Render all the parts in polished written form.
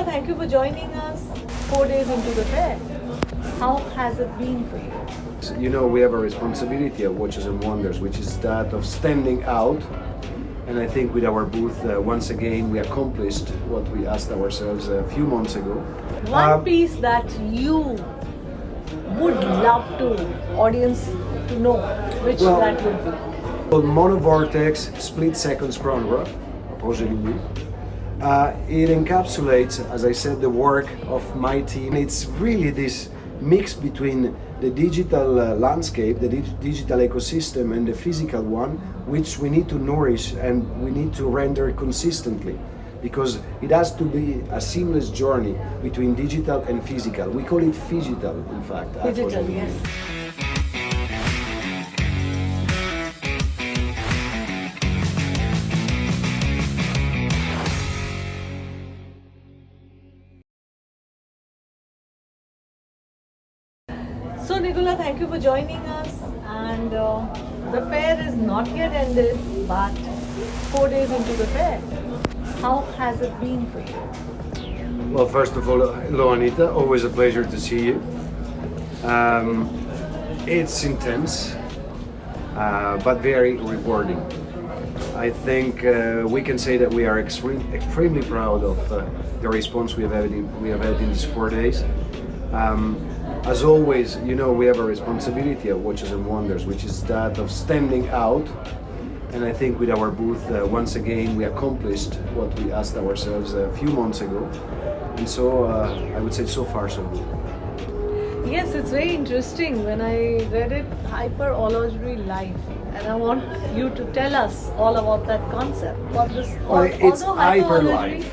Nigula, thank you for joining us 4 days into the fair. How has it been for you? You know, we have a responsibility at Watches and Wonders, which is that of standing out. And I think with our booth, once again, we accomplished what we asked ourselves a few months ago. One piece that you would love to audience to know, which that would be? Called Monovortex Split Seconds Chronograph, Roger Louis. It encapsulates, as I said, the work of my team. It's really this mix between the digital landscape, the digital ecosystem, and the physical one, which we need to nourish and we need to render consistently, because it has to be a seamless journey between digital and physical. We call it phygital, in fact. Digital, yes. So Nigula, thank you for joining us, and the fair is not yet ended, but 4 days into the fair. How has it been for you? Well, first of all, hello Anita, always a pleasure to see you. It's intense, but very rewarding. I think we can say that we are extremely proud of the response we have had in these 4 days. As always, you know, we have a responsibility at Watches and Wonders, which is that of standing out. And I think with our booth, once again, we accomplished what we asked ourselves a few months ago. And so I would say so far so good. Yes, it's very interesting. When I read it, Hyperology Life, and I want you to tell us all about that concept. It's Hyperlife.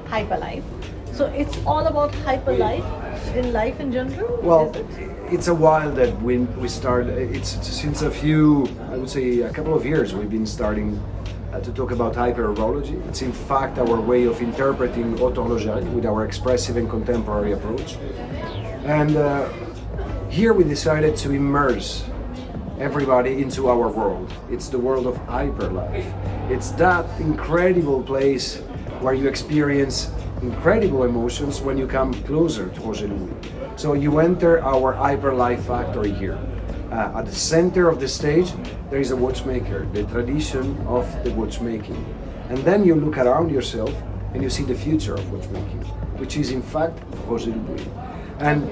Hyperlife. So it's all about hyperlife in life in general? Well, it's a while that we started. It's since I would say a couple of years, we've been starting to talk about hyperology. It's in fact our way of interpreting horologerie with our expressive and contemporary approach. And here we decided to immerse everybody into our world. It's the world of hyperlife. It's that incredible place where you experience incredible emotions when you come closer to Roger Louis. So you enter our hyperlife factory here. At the center of the stage, there is a watchmaker, the tradition of the watchmaking. And then you look around yourself and you see the future of watchmaking, which is in fact Roger Louis. And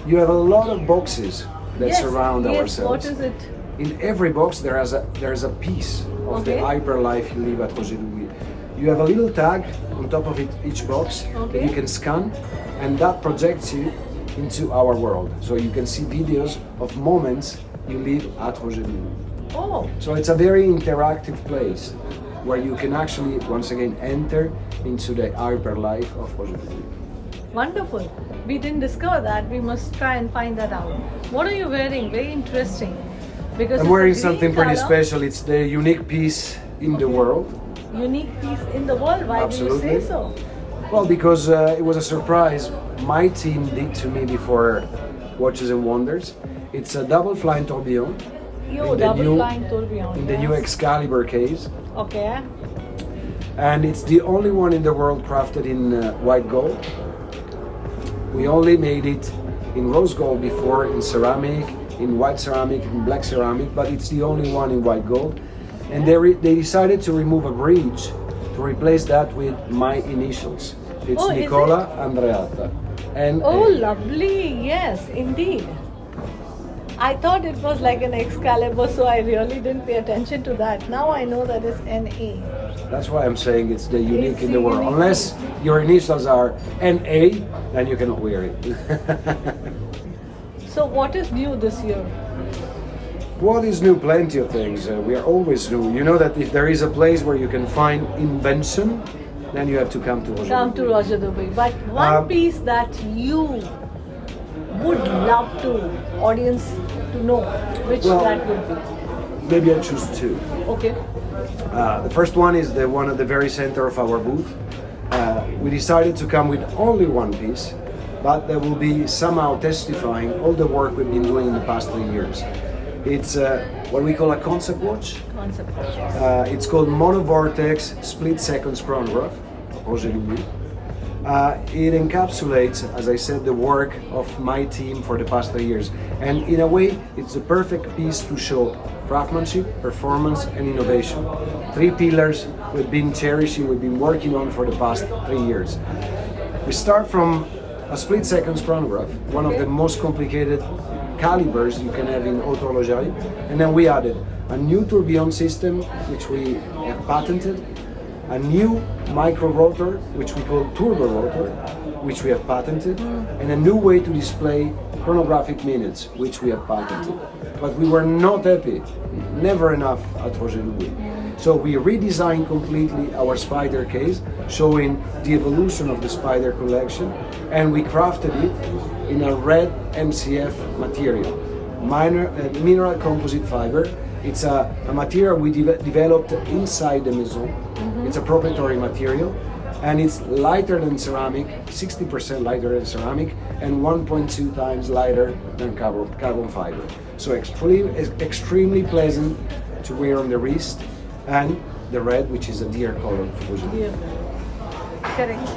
you have a lot of boxes that surround ourselves. What is it? In every box there is a piece of the hyperlife you live at Roger Louis. You have a little tag on top of each box that you can scan, and that projects you into our world. So you can see videos of moments you live at Roger Louis. Oh. So it's a very interactive place where you can actually, once again, enter into the hyperlife of Roger Louis. Wonderful. We didn't discover that. We must try and find that out. What are you wearing? Very interesting. Because I'm wearing something pretty special. It's the unique piece in the world. Unique piece in the world. Why do you say so? Well, because it was a surprise my team did to me before Watches and Wonders. It's a double flying tourbillon. In the new Excalibur case. Okay. And it's the only one in the world crafted in white gold. We only made it in rose gold before, in ceramic, in white ceramic, in black ceramic, but it's the only one in white gold. And they decided to remove a bridge to replace that with my initials. It's Nicola Andreatta. And lovely. Yes, indeed. I thought it was like an Excalibur, so I really didn't pay attention to that. Now I know that it's NA. That's why I'm saying it's the unique in the world. Unless your initials are NA, then you cannot wear it. So what is new this year? What is new? Plenty of things. We are always new. You know that if there is a place where you can find invention, then you have to come to Roger Louis. Come to Roger Louis. But one piece that you would love to audience to know, which that would be? Maybe I choose two. Okay. The first one is the one at the very center of our booth. We decided to come with only one piece, but that will be somehow testifying all the work we've been doing in the past 3 years. It's what we call a concept watch. Concept watch. It's called Monovortex Split Seconds Chronograph, Roger Louis. It encapsulates, as I said, the work of my team for the past 3 years. And in a way, it's the perfect piece to show craftsmanship, performance, and innovation. 3 pillars we've been cherishing, we've been working on for the past 3 years. We start from a split-second chronograph, one of the most complicated calibers you can have in haute horlogerie, and then we added a new tourbillon system, which we have patented, a new micro rotor, which we call turbo rotor, which we have patented, and a new way to display chronographic minutes, which we have patented. But we were not happy, never enough at Roger Dubuis. So we redesigned completely our Spider case, showing the evolution of the Spider collection, and we crafted it in a red MCF material, mineral composite fiber. It's a material we developed inside the Maison. It's a proprietary material, and it's lighter than ceramic, 60% lighter than ceramic, and 1.2 times lighter than carbon fiber. So extremely pleasant to wear on the wrist, and the red, which is a dear color to Roger. Dear. Correct.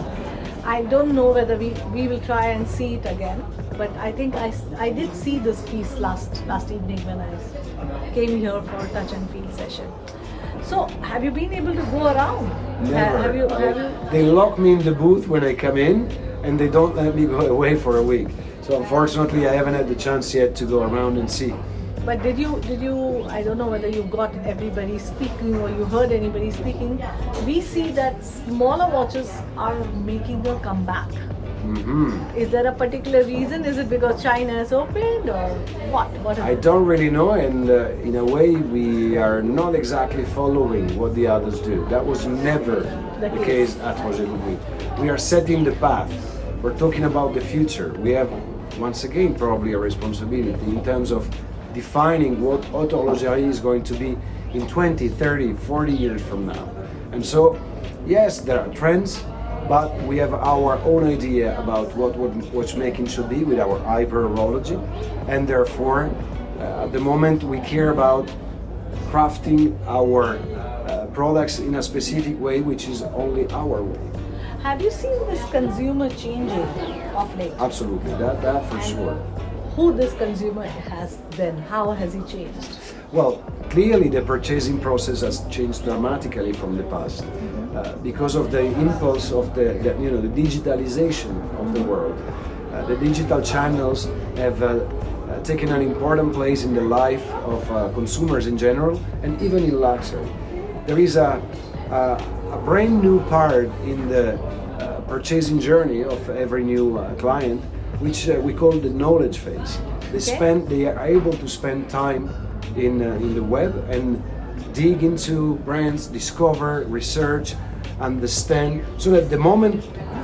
I don't know whether we will try and see it again, but I think I did see this piece last evening when I came here for a touch and feel session. So, have you been able to go around? Never. Have you? They lock me in the booth when I come in, and they don't let me go away for a week. So unfortunately, I haven't had the chance yet to go around and see. But did you? I don't know whether you got everybody speaking or you heard anybody speaking. We see that smaller watches are making a comeback. Mm-hmm. Is there a particular reason? Is it because China is opened or what? What is I it? don't really know, and in a way, we are not exactly following what the others do. That was never the case at Roger Dubuis. We are setting the path. We're talking about the future. We have, once again, probably a responsibility in terms of defining what haute horlogerie is going to be in 20, 30, 40 years from now. And so, yes, there are trends, but we have our own idea about what watchmaking should be with our hyper horology, and therefore, at the moment, we care about crafting our products in a specific way, which is only our way. Have you seen this consumer changing of late? Absolutely, that for sure. Who this consumer has then? How has he changed? Well, clearly the purchasing process has changed dramatically from the past because of the impulse of the digitalization of the world. The digital channels have taken an important place in the life of consumers in general, and even in luxury. There is a brand new part in the purchasing journey of every new client, which we call the knowledge phase. They are able to spend time in the web and dig into brands, discover, research, understand, so that the moment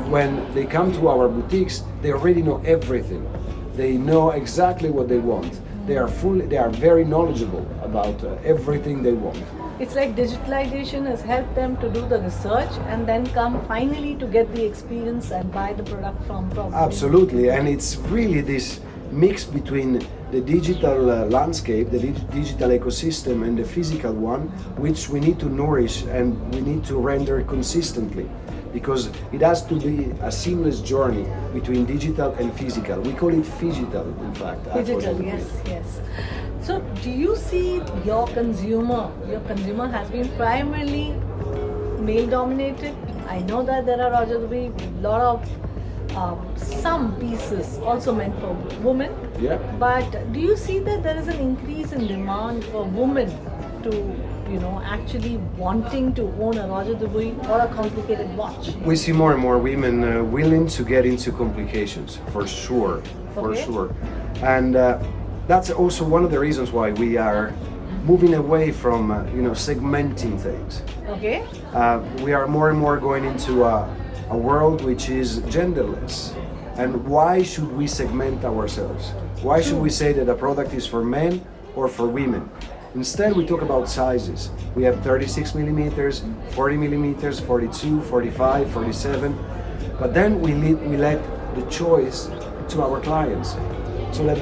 when they come to our boutiques, they already know everything. They know exactly what they want. They are very knowledgeable about everything they want. It's like digitalization has helped them to do the research and then come finally to get the experience and buy the product from probably. Absolutely, and it's really this mix between the digital landscape, the digital ecosystem, and the physical one, which we need to nourish and we need to render consistently, because it has to be a seamless journey between digital and physical. We call it phygital, in fact. Digital, yes. So, do you see your consumer has been primarily male dominated? I know that there are Roger Dubuis, a lot of some pieces also meant for women. Yeah. But do you see that there is an increase in demand for women to, actually wanting to own a Roger Dubuis or a complicated watch? We see more and more women willing to get into complications, for sure, and that's also one of the reasons why we are moving away from segmenting things. Okay. We are more and more going into a world which is genderless. And why should we segment ourselves? Why should we say that a product is for men or for women? Instead, we talk about sizes. We have 36 millimeters, 40 millimeters, 42, 45, 47. But then we let the choice to our clients. So that,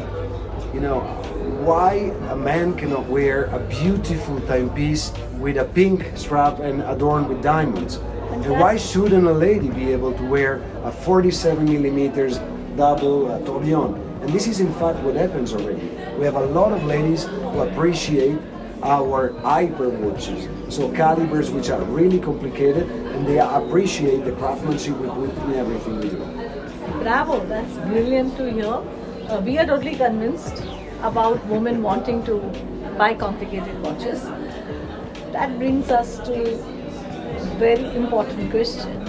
why a man cannot wear a beautiful timepiece with a pink strap and adorned with diamonds, And why shouldn't a lady be able to wear a 47 millimeters double tourbillon? And this is in fact what happens already. We have a lot of ladies who appreciate our hyper watches, so calibers which are really complicated, and they appreciate the craftsmanship we put in everything we do. Bravo, that's brilliant to hear. We are totally convinced about women wanting to buy complicated watches. That brings us to a very important question.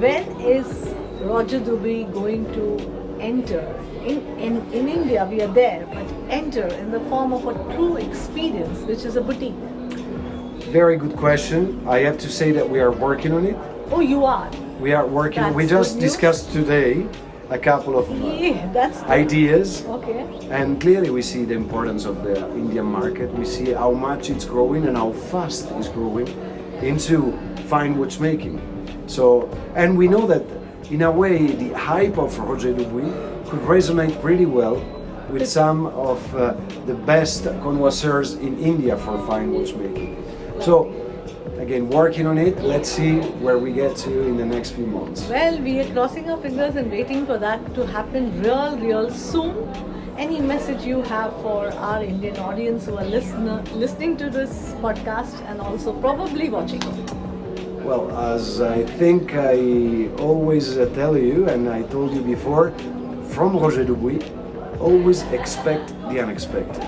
When is Roger Dubuis going to enter? In India, we are there, but enter in the form of a true experience, which is a boutique. Very good question. I have to say that we are working on it. Oh, you are? We are working. That's We just good news. discussed today a couple of Yeah, that's good. ideas. Okay. And clearly we see the importance of the Indian market. We see how much it's growing and how fast it's growing into fine watchmaking. So, and we know that in a way the hype of Roger Dubuis could resonate pretty well with some of the best connoisseurs in India for fine watchmaking. So, again, working on it. Let's see where we get to in the next few months. Well, we are crossing our fingers and waiting for that to happen real soon. Any message you have for our Indian audience who are listening to this podcast and also probably watching? Well, as I think I always tell you, and I told you before, from Roger Dubuis, always expect the unexpected.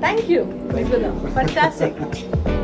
Thank you. Thank you. Fantastic.